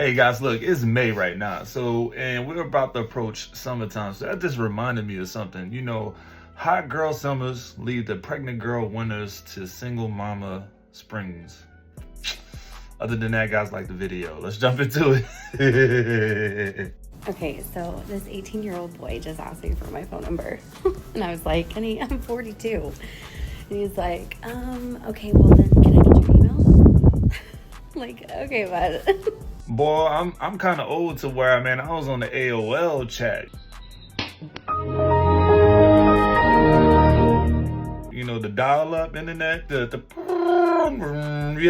Hey guys, look, it's May right now. And we're about to approach summertime. So that just reminded me of something. You know, hot girl summers lead the pregnant girl winters to single mama springs. Other than that, guys, like the video. Let's jump into it. Okay, so this 18-year-old boy just asked me for my phone number. And I was like, honey, I'm 42. And he's like, okay, well then can I get your email? Like, okay, bud. Boy, I'm kind of old to where, man, I was on the AOL Chat. You know, the dial-up internet, you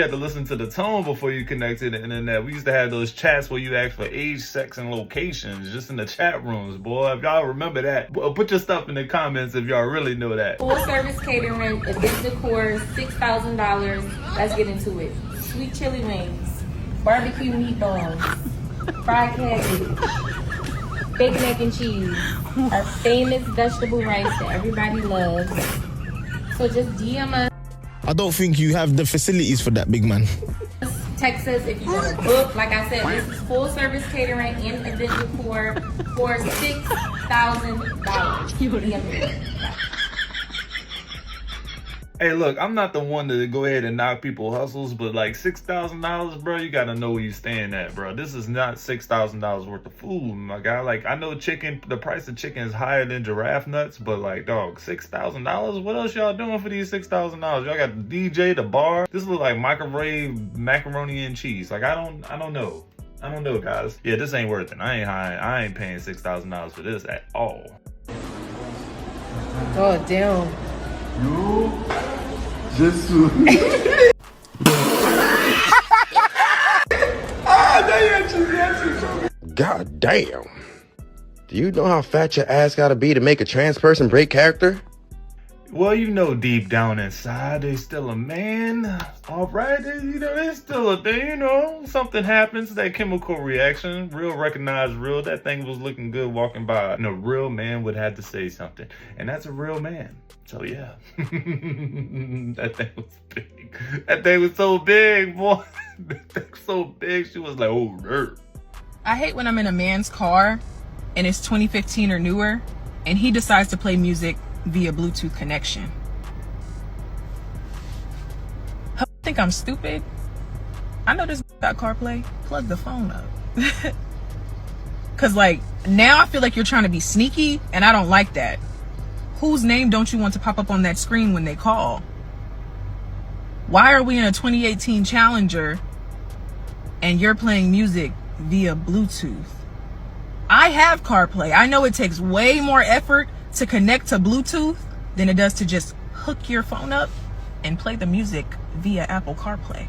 had to listen to the tone before you connect to the internet. We used to have those chats where you ask for age, sex, and locations just in the chat rooms, boy. If y'all remember that, put your stuff in the comments if y'all really know that. Full service catering, event decor, $6,000. Let's get into it. Sweet chili wings, barbecue meatballs, fried cabbage, bacon, egg, and cheese, our famous vegetable rice that everybody loves. So just DM us. I don't think you have the facilities for that, big man. Text us if you want to book. Like I said, this is full service catering and event decor for $6,000. DM me. Hey, look, I'm not the one to go ahead and knock people hustles, but like $6,000, bro, you gotta know where you stand at, bro. This is not $6,000 worth of food, my guy. Like, I know the price of chicken is higher than giraffe nuts, but like, dog, $6,000? What else y'all doing for these $6,000? Y'all got the DJ, the bar. This look like microwave macaroni and cheese. Like, I don't know. I don't know, guys. Yeah, this ain't worth it. I ain't paying $6,000 for this at all. Oh, damn. Jesus. God damn. Do you know how fat your ass gotta be to make a trans person break character? Well, you know, deep down inside, they're still a man. All right, they're still a thing, you know. Something happens, that chemical reaction. Real recognize real. That thing was looking good walking by. And a real man would have to say something. And that's a real man. So, yeah. That thing was big. That thing was so big, boy. That thing was so big, she was like, oh, nerd. I hate when I'm in a man's car and it's 2015 or newer and he decides to play music via Bluetooth connection. I think I'm stupid. I know this got CarPlay. Plug the phone up. Cause like now I feel like you're trying to be sneaky and I don't like that. Whose name don't you want to pop up on that screen when they call? Why are we in a 2018 Challenger and you're playing music via Bluetooth? I have CarPlay. I know it takes way more effort to connect to Bluetooth than it does to just hook your phone up and play the music via Apple CarPlay.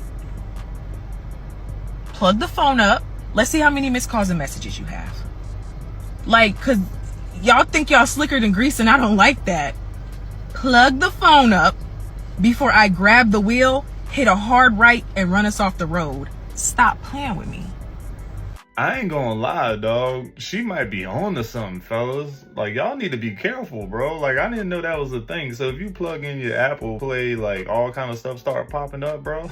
Plug the phone up. Let's see how many missed calls and messages you have. Like, cause y'all think y'all slicker than grease and I don't like that. Plug the phone up before I grab the wheel, hit a hard right and run us off the road. Stop playing with me. I ain't gonna lie, dog. She might be on to something, fellas. Like, y'all need to be careful, bro. Like, I didn't know that was a thing. So if you plug in your Apple Play, like, all kind of stuff start popping up, bro.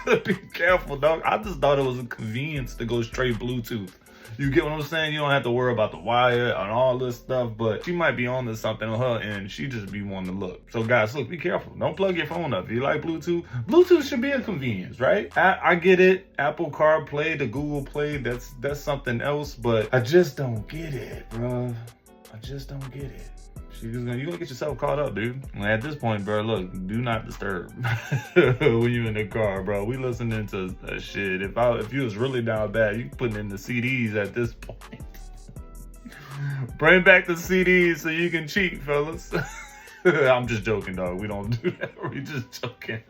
Better be careful, dog. I just thought it was a convenience to go straight Bluetooth. You get what I'm saying? You don't have to worry about the wire and all this stuff, but she might be on to something on her end. She just be wanting to look. So guys, look, be careful. Don't plug your phone up. If you like Bluetooth, Bluetooth should be a convenience, right? I get it. Apple CarPlay, the Google Play, that's something else, but I just don't get it, bro. I just don't get it. You're gonna get yourself caught up, dude. At this point, bro, look, do not disturb when you in the car, bro. We listening to shit. If you was really down bad, you putting in the CDs at this point. Bring back the CDs so you can cheat, fellas. I'm just joking, dog. We don't do that. We just joking.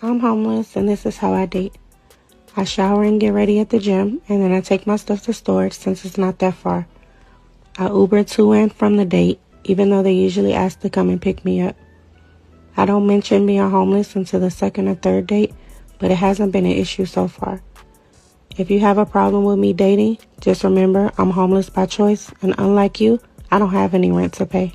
I'm homeless, and this is how I date. I shower and get ready at the gym, and then I take my stuff to storage since it's not that far. I Uber to and from the date, even though they usually ask to come and pick me up. I don't mention being homeless until the second or third date, but it hasn't been an issue so far. If you have a problem with me dating, just remember I'm homeless by choice, and unlike you, I don't have any rent to pay.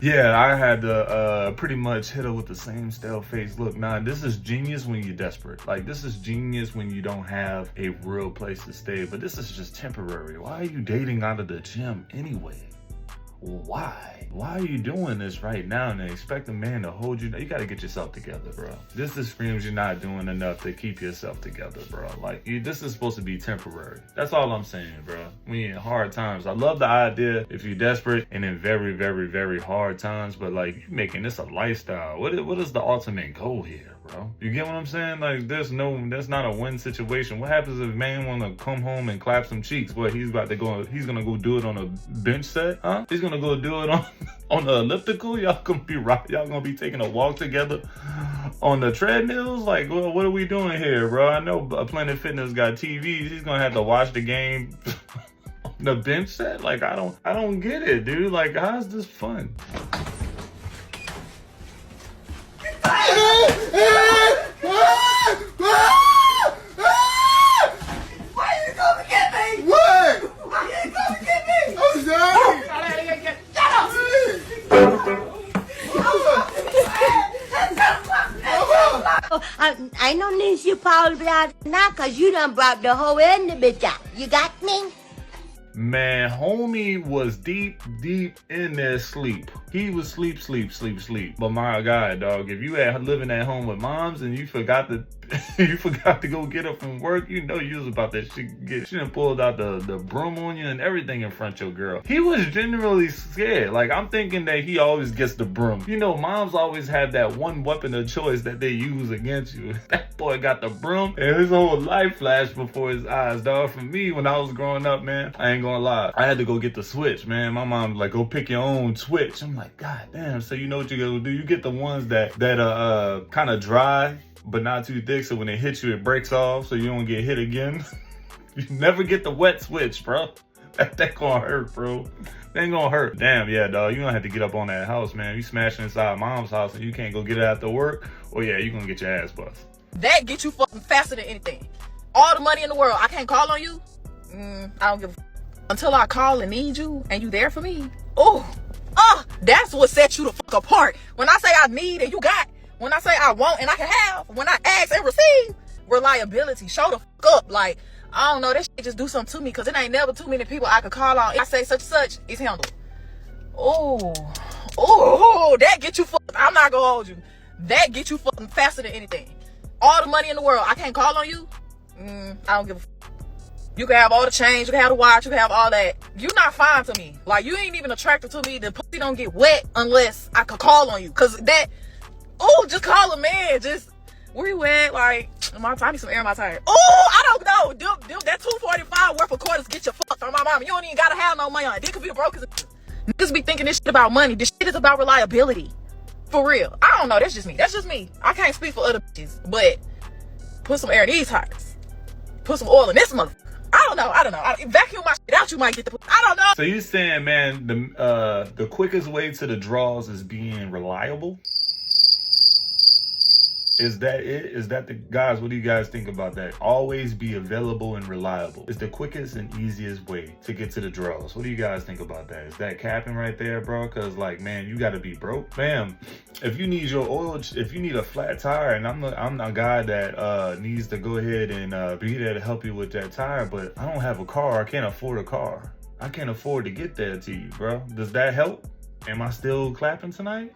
Yeah, I had to pretty much hit her with the same stale face. Look, nah, this is genius when you're desperate. Like, this is genius when you don't have a real place to stay. But this is just temporary. Why are you dating out of the gym anyway? Why? Why are you doing this right now and expect a man to hold you? You gotta get yourself together, bro. This just screams you're not doing enough to keep yourself together, bro. Like, this is supposed to be temporary. That's all I'm saying, bro. We in hard times. I love the idea if you're desperate and in very, very, very hard times, but like, you're making this a lifestyle. What is the ultimate goal here? Bro, you get what I'm saying? Like, that's not a win situation. What happens if a man want to come home and clap some cheeks? What, he's gonna go do it on a bench set? Huh? He's gonna go do it on the elliptical? Y'all gonna be taking a walk together on the treadmills? Like, well, what are we doing here, bro? I know Planet Fitness got TVs. He's gonna have to watch the game on the bench set. Like, I don't get it, dude. Like, how's this fun? Why you coming get me? What? Why you coming get me? I'm sorry. Shut up. I don't need you probably out now because you done brought the whole end of it out. You got me? Man, homie was deep in there sleep. He was sleep. But my God, dog, if you had living at home with moms and you forgot to go get her from work, you know you was about that shit. She done pulled out the broom on you and everything in front of your girl. He was genuinely scared. Like, I'm thinking that he always gets the broom. You know, moms always have that one weapon of choice that they use against you. That boy got the broom and his whole life flashed before his eyes, dog. For me, when I was growing up, man, I ain't gonna lie, I had to go get the switch, man. My mom was like, go pick your own switch. I'm like, God damn. So you know what you gotta do? You get the ones that kind of dry but not too thick, so when it hits you it breaks off so you don't get hit again. You never get the wet switch, bro. That gonna hurt, bro. That ain't gonna hurt. Damn, yeah, dog. You gonna have to get up on that house, man. You smashing inside mom's house and you can't go get it after work, or yeah, you gonna get your ass bust. That gets you fucking faster than anything. All the money in the world, I can't call on you? I don't give a until I call and need you and you there for me. That's what sets you the fuck apart. When I say I need and you got, when I say I want and I can have, when I ask and receive, reliability. Show the fuck up. Like, I don't know, this shit just do something to me because it ain't never too many people I could call on. If I say such and such, it's handled. That get you fucking, I'm not gonna hold you. That get you fucking faster than anything. All the money in the world, I can't call on you? I don't give a fuck. You can have all the change, you can have the watch, you can have all that. You're not fine to me. Like, you ain't even attracted to me. The pussy don't get wet unless I could call on you. Cause that, just call a man. Just, where you at? Like, I need some air in my tire. I don't know. Dude, that $245 worth of quarters get you fucked on my mama. You don't even gotta have no money on it. This could be a broke. Niggas be thinking this shit about money. This shit is about reliability. For real. I don't know. That's just me. I can't speak for other bitches. But put some air in these tires. Put some oil in this motherfucker. I don't know. Vacuum my shit out, you might get the. I don't know. So you saying, man, the quickest way to the draws is being reliable? Is that it? Is that the guys? What do you guys think about that? Always be available and reliable. It's the quickest and easiest way to get to the draws. What do you guys think about that? Is that capping right there, bro? Cause like, man, you gotta be broke, fam. If you need your oil, if you need a flat tire, and I'm a guy that needs to go ahead and be there to help you with that tire, but I don't have a car. I can't afford a car. I can't afford to get there to you, bro. Does that help? Am I still clapping tonight?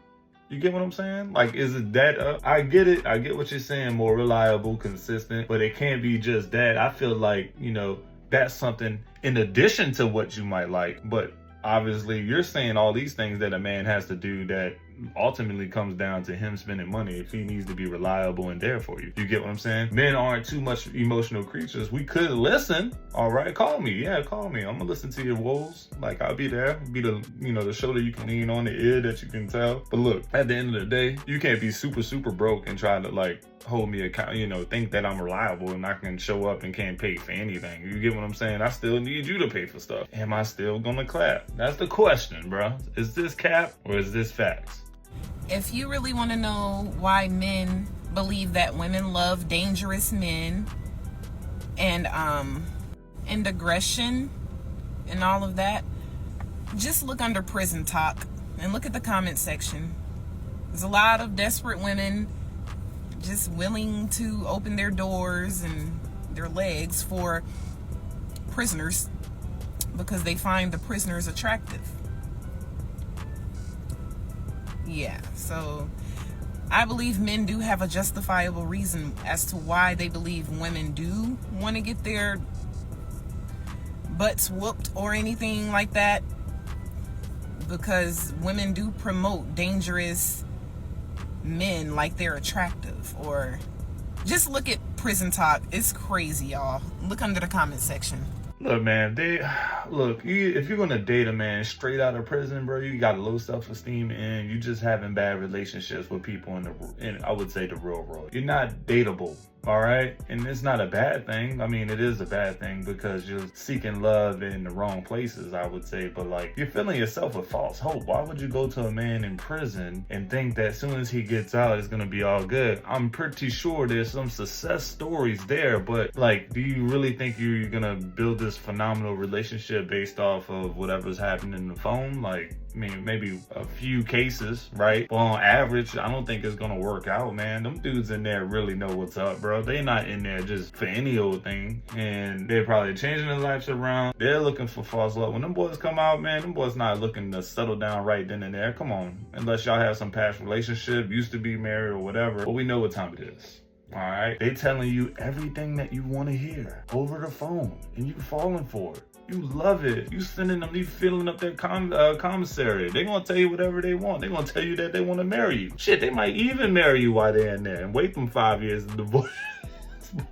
You get what I'm saying? Like, is it that? I get it. I get what you're saying. More reliable, consistent, but it can't be just that. I feel like, you know, that's something in addition to what you might like. But obviously, you're saying all these things that a man has to do that ultimately comes down to him spending money if he needs to be reliable and there for you. You get what I'm saying? Men aren't too much emotional creatures. We could listen. All right, call me. Yeah, call me. I'm gonna listen to your woes. Like, I'll be there. Be the, you know, the shoulder you can lean on, the ear that you can tell. But look, at the end of the day, you can't be super broke and try to like hold me account, you know, think that I'm reliable and I can show up and can't pay for anything. You get what I'm saying? I still need you to pay for stuff. Am I still gonna clap? That's the question, bro. Is this cap or is this facts? If you really want to know why men believe that women love dangerous men and aggression and all of that, just look under prison talk. and look at the comment section. There's a lot of desperate women just willing to open their doors and their legs for prisoners because they find the prisoners attractive. Yeah, so I believe men do have a justifiable reason as to why they believe women do want to get their butts whooped or anything like that, because women do promote dangerous men like they're attractive. Or just look at prison talk. It's crazy, y'all. Look under the comment section. Look, man, if you're gonna date a man straight out of prison, bro, you got low self-esteem and you just having bad relationships with people in I would say the real world. You're not dateable, all right? And it's not a bad thing. I mean, it is a bad thing because you're seeking love in the wrong places, I would say. But like, you're filling yourself with false hope. Why would you go to a man in prison and think that as soon as he gets out, it's gonna be all good? I'm pretty sure there's some success stories there, but like, do you really think you're gonna build this phenomenal relationship based off of whatever's happening in the phone? Like, I mean, maybe a few cases, right? But on average, I don't think it's gonna work out, man. Them dudes in there really know what's up, bro. They not in there just for any old thing, and they're probably changing their lives around. They're looking for false love. When them boys come out, man, them boys not looking to settle down right then and there. Come on, unless y'all have some past relationship, used to be married or whatever. But we know what time it is. All right, they telling you everything that you want to hear over the phone, and you falling for it. You love it. You sending them, you filling up their commissary. They gonna tell you whatever they want. They gonna tell you that they want to marry you. Shit, they might even marry you while they're in there and wait them 5 years to divorce.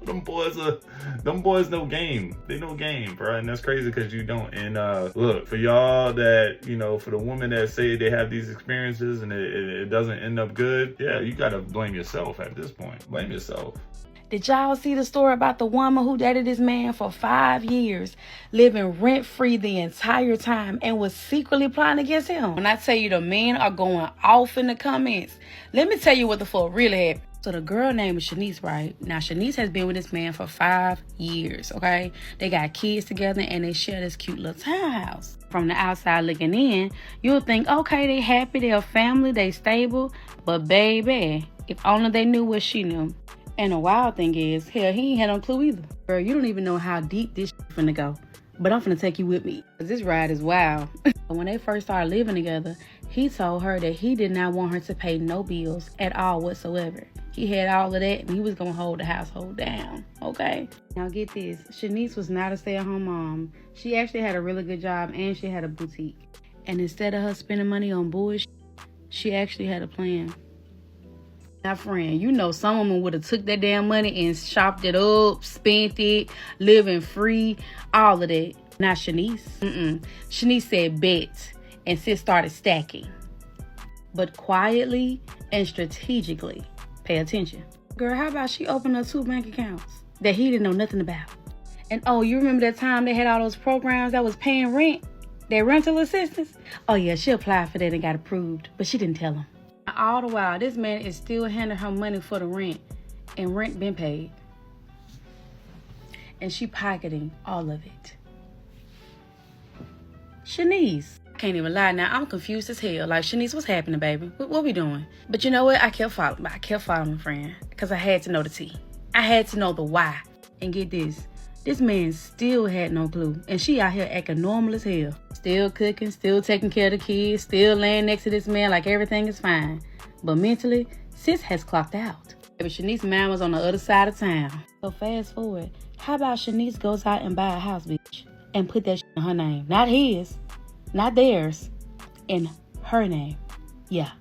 Them boys no game. They no game, bro. And that's crazy because you don't. And look, for y'all that, you know, for the women that say they have these experiences and it doesn't end up good, yeah, you gotta blame yourself at this point. Blame yourself. Did y'all see the story about the woman who dated this man for 5 years, living rent-free the entire time, and was secretly plotting against him? When I tell you the men are going off in the comments, let me tell you what the fuck really happened. So the girl name is Chenise, right? Now, Chenise has been with this man for 5 years, okay? They got kids together, and they share this cute little townhouse. From the outside looking in, you'll think, okay, they happy, they're a family, they stable. But baby, if only they knew what she knew. And the wild thing is, hell, he ain't had no clue either. Girl, you don't even know how deep this shit finna go. But I'm finna take you with me, because this ride is wild. When they first started living together, he told her that he did not want her to pay no bills at all whatsoever. He had all of that, and he was gonna hold the household down, okay? Now get this, Chenise was not a stay-at-home mom. She actually had a really good job, and she had a boutique. And instead of her spending money on bullshit, she actually had a plan. Now, friend, you know some woman would have took that damn money and chopped it up, spent it, living free, all of that. Not Chenise. Chenise said bet, and sis started stacking. But quietly and strategically. Pay attention. Girl, how about she opened up 2 bank accounts that he didn't know nothing about? And oh, you remember that time they had all those programs that was paying rent? Their rental assistance? Oh yeah, she applied for that and got approved, but she didn't tell him. All the while, this man is still handing her money for the rent, and rent been paid. And she pocketing all of it. Chenise. I can't even lie now, I'm confused as hell. Like, Chenise, what's happening, baby? What we doing? But you know what? I kept following, friend, because I had to know the tea. I had to know the why. And get this. This man still had no clue. And she out here acting normal as hell. Still cooking, still taking care of the kids, still laying next to this man like everything is fine. But mentally, sis has clocked out. But Shanice's man was on the other side of town. So fast forward, how about Chenise goes out and buy a house, bitch, and put that shit in her name? Not his, not theirs, in her name. Yeah.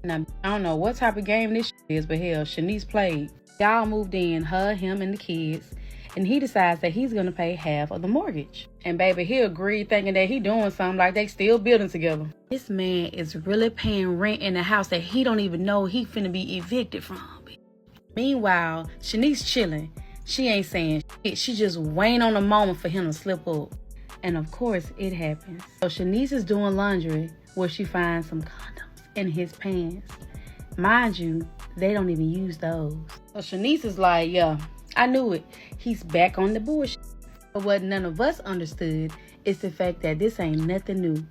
Now, I don't know what type of game this shit is, but hell, Chenise played. Y'all moved in, her, him, and the kids. And he decides that he's going to pay half of the mortgage. And baby, he agreed thinking that he doing something like they still building together. This man is really paying rent in a house that he don't even know he finna be evicted from. Meanwhile, Chenise chilling. She ain't saying shit. She just waiting on a moment for him to slip up. And of course, it happens. So Chenise is doing laundry where she finds some condoms in his pants. Mind you, they don't even use those. So Chenise is like, yeah, I knew it. He's back on the bullshit. But what none of us understood is the fact that this ain't nothing new.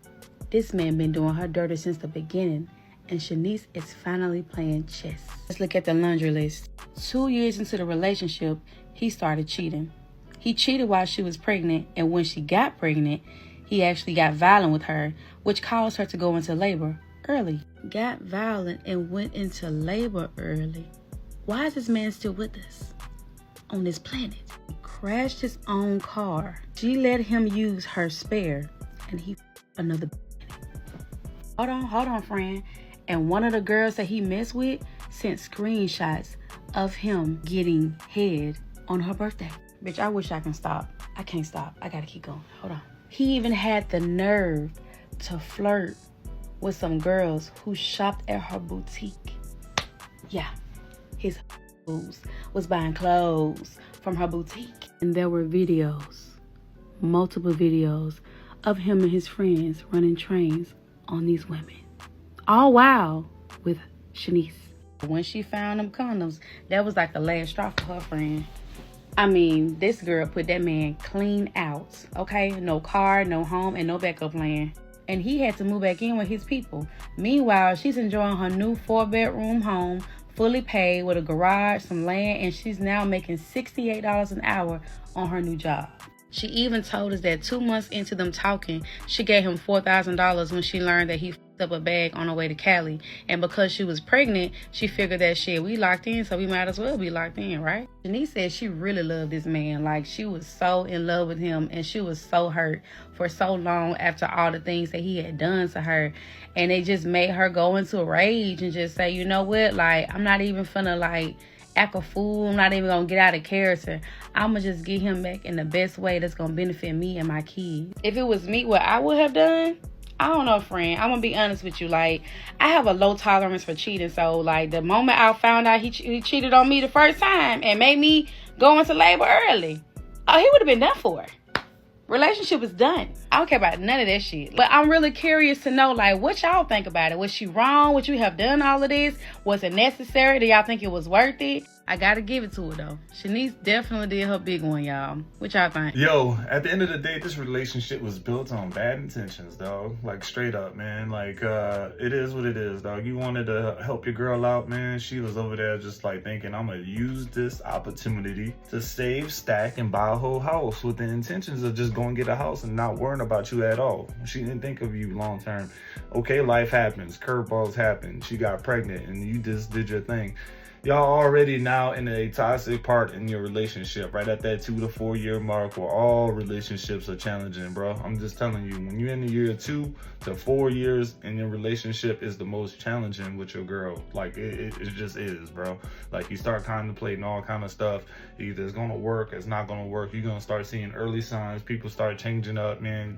This man been doing her dirty since the beginning, and Chenise is finally playing chess. Let's look at the laundry list. 2 years into the relationship, he started cheating. He cheated while she was pregnant, and when she got pregnant, he actually got violent with her, which caused her to go into labor early. Got violent and went into labor early. Why is this man still with us on this planet? He crashed his own car. She let him use her spare, and he another. Hold on, friend. And one of the girls that he messed with sent screenshots of him getting head on her birthday. Bitch, I wish I can stop. I can't stop. I gotta keep going. Hold on. He even had the nerve to flirt with some girls who shopped at her boutique. Yeah, his was buying clothes from her boutique. And there were videos, multiple videos of him and his friends running trains on these women. All while with Chenise. When she found them condoms, that was like the last straw for her friend. I mean, this girl put that man clean out, okay? No car, no home, and no backup plan. And he had to move back in with his people. Meanwhile, she's enjoying her new 4-bedroom home, fully paid with a garage, some land, and she's now making $68 an hour on her new job. She even told us that 2 months into them talking, she gave him $4,000 when she learned that he f***ed up a bag on her way to Cali. And because she was pregnant, she figured that shit, we locked in, so we might as well be locked in, right? Chenise said she really loved this man. Like, she was so in love with him, and she was so hurt for so long after all the things that he had done to her. And it just made her go into a rage and just say, you know what? Like, I'm not even finna, like, act a fool. I'm not even gonna get out of character. I'ma just get him back in the best way that's gonna benefit me and my kids. If it was me, what I would have done, I don't know, friend. I'm gonna be honest with you. Like, I have a low tolerance for cheating. So, like, the moment I found out he cheated on me the first time and made me go into labor early, oh, he would have been done for. Relationship is done. I don't care about none of that shit. But I'm really curious to know, like, what y'all think about it? Was she wrong? Would you have done all of this? Was it necessary? Do y'all think it was worth it? I gotta give it to her, though. Chenise definitely did her big one, y'all. What y'all think? Yo, at the end of the day, this relationship was built on bad intentions, dog. Like, straight up, man. Like, it is what it is, dog. You wanted to help your girl out, man. She was over there just, like, thinking, I'm gonna use this opportunity to save, stack, and buy a whole house with the intentions of just going to get a house and not worrying about you at all. She didn't think of you long term. Okay, life happens. Curveballs happen. She got pregnant, and you just did your thing. Y'all already now in a toxic part in your relationship, right at that 2 to 4 year mark where all relationships are challenging, bro. I'm just telling you, when you're in the year 2 to 4 years in your relationship is the most challenging with your girl. Like, it just is, bro. Like, you start contemplating all kind of stuff. Either it's gonna work, it's not gonna work. You're gonna start seeing early signs. People start changing up, man.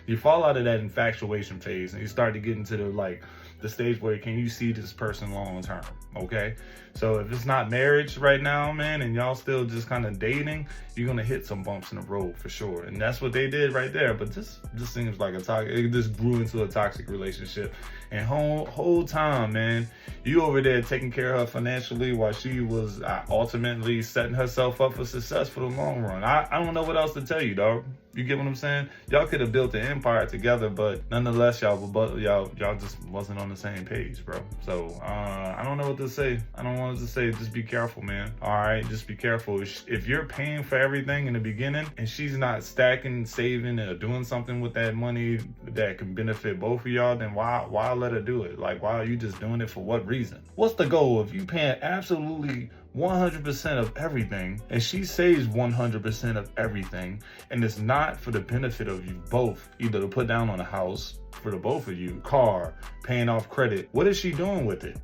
You fall out of that infatuation phase and you start to get into the stage where can you see this person long term, okay? So if it's not marriage right now, man, and y'all still just kind of dating, you're gonna hit some bumps in the road for sure. And that's what they did right there. But this seems like it just grew into a toxic relationship. And whole time, man, you over there taking care of her financially while she was ultimately setting herself up for success for the long run. I don't know what else to tell you, dog. You get what I'm saying? Y'all could have built an empire together, but nonetheless, y'all just wasn't on the same page, bro. So I don't know what to say. I don't want to say, just be careful, man. All right, just be careful. If you're paying for everything in the beginning and she's not stacking, saving, or doing something with that money that can benefit both of y'all, then why let her do it? Like, why are you just doing it for what reason? What's the goal? If you paying absolutely 100% of everything and she saves 100% of everything, and it's not for the benefit of you both, either to put down on a house for the both of you, car, paying off credit, what is she doing with it?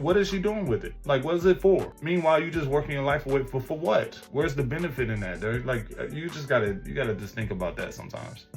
What is she doing with it? Like, what is it for? Meanwhile, you just working your life away for what? Where's the benefit in that? Like, you gotta just think about that sometimes.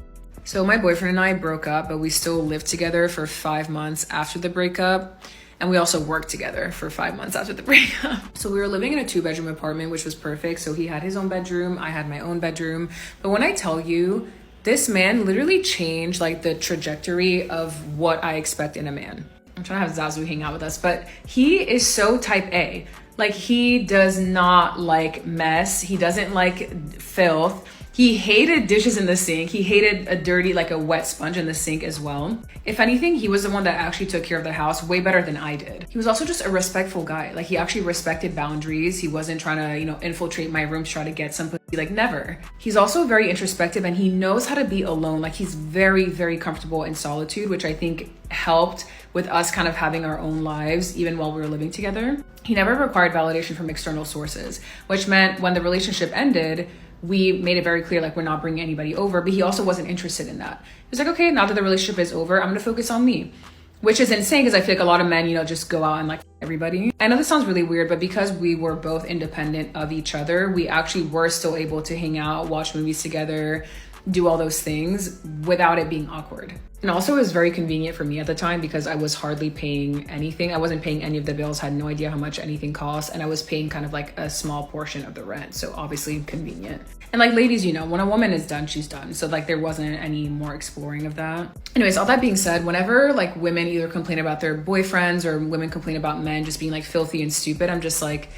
So my boyfriend and I broke up, but we still lived together for 5 months after the breakup. And we also worked together for 5 months after the breakup. So we were living in a 2-bedroom apartment, which was perfect. So he had his own bedroom, I had my own bedroom. But when I tell you, this man literally changed like the trajectory of what I expect in a man. I'm trying to have Zazu hang out with us, but he is so type A. Like, he does not like mess. He doesn't like filth. He hated dishes in the sink. He hated a dirty, like a wet sponge in the sink as well. If anything, he was the one that actually took care of the house way better than I did. He was also just a respectful guy. Like he actually respected boundaries. He wasn't trying to, you know, infiltrate my room to try to get some pussy, like never. He's also very introspective and he knows how to be alone. Like he's very, very comfortable in solitude, which I think helped with us kind of having our own lives even while we were living together. He never required validation from external sources, which meant when the relationship ended, we made it very clear, like we're not bringing anybody over, but he also wasn't interested in that. He was like, okay, now that the relationship is over, I'm gonna focus on me, which is insane because I feel like a lot of men, you know, just go out and like everybody. I know this sounds really weird, but because we were both independent of each other, we actually were still able to hang out, watch movies together, do all those things without it being awkward. And also it was very convenient for me at the time because I was hardly paying anything. I wasn't paying any of the bills, had no idea how much anything cost, and I was paying kind of like a small portion of the rent. So obviously convenient. And like ladies, you know, when a woman is done, she's done. So like there wasn't any more exploring of that. Anyways, all that being said, whenever like women either complain about their boyfriends or women complain about men just being like filthy and stupid, I'm just like,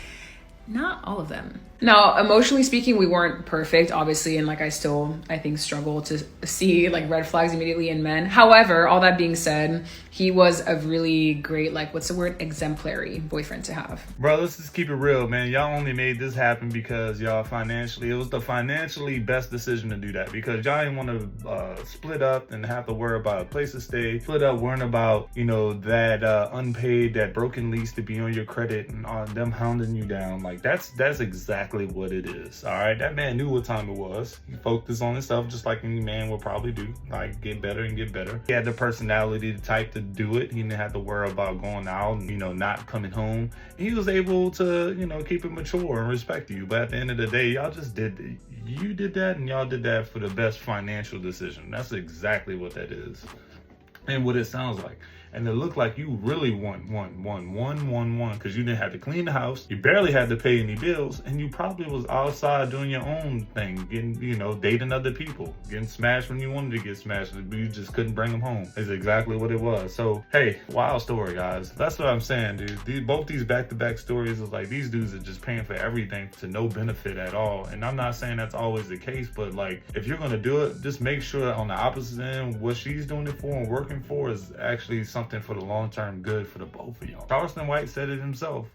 not all of them. Now, emotionally speaking, we weren't perfect, obviously, and like I still, I think, struggle to see like red flags immediately in men. However, all that being said, he was a really great, like, what's the word? Exemplary boyfriend to have. Bro, let's just keep it real, man. Y'all only made this happen because y'all financially, it was the financially best decision to do that because y'all didn't want to split up and have to worry about a place to stay, split up worrying about, you know, that unpaid, that broken lease to be on your credit and them hounding you down. Like, that's exactly what it is. All right, that man knew what time it was. He focused on himself just like any man would probably do, like get better and get better. He had the personality, the type to do it. He didn't have to worry about going out and, you know, not coming home. He was able to, you know, keep it mature and respect you. But at the end of the day, y'all just did, you did that and y'all did that for the best financial decision. That's exactly what that is and what it sounds like. And it looked like you really won because you didn't have to clean the house, you barely had to pay any bills, and you probably was outside doing your own thing, getting, you know, dating other people, getting smashed when you wanted to get smashed, but you just couldn't bring them home. Is exactly what it was. So, hey, wild story, guys. That's what I'm saying, dude. Both these back-to-back stories is like these dudes are just paying for everything to no benefit at all. And I'm not saying that's always the case, but like if you're gonna do it, just make sure on the opposite end, what she's doing it for and working for is actually something for the long-term good for the both of y'all. Charleston White said it himself.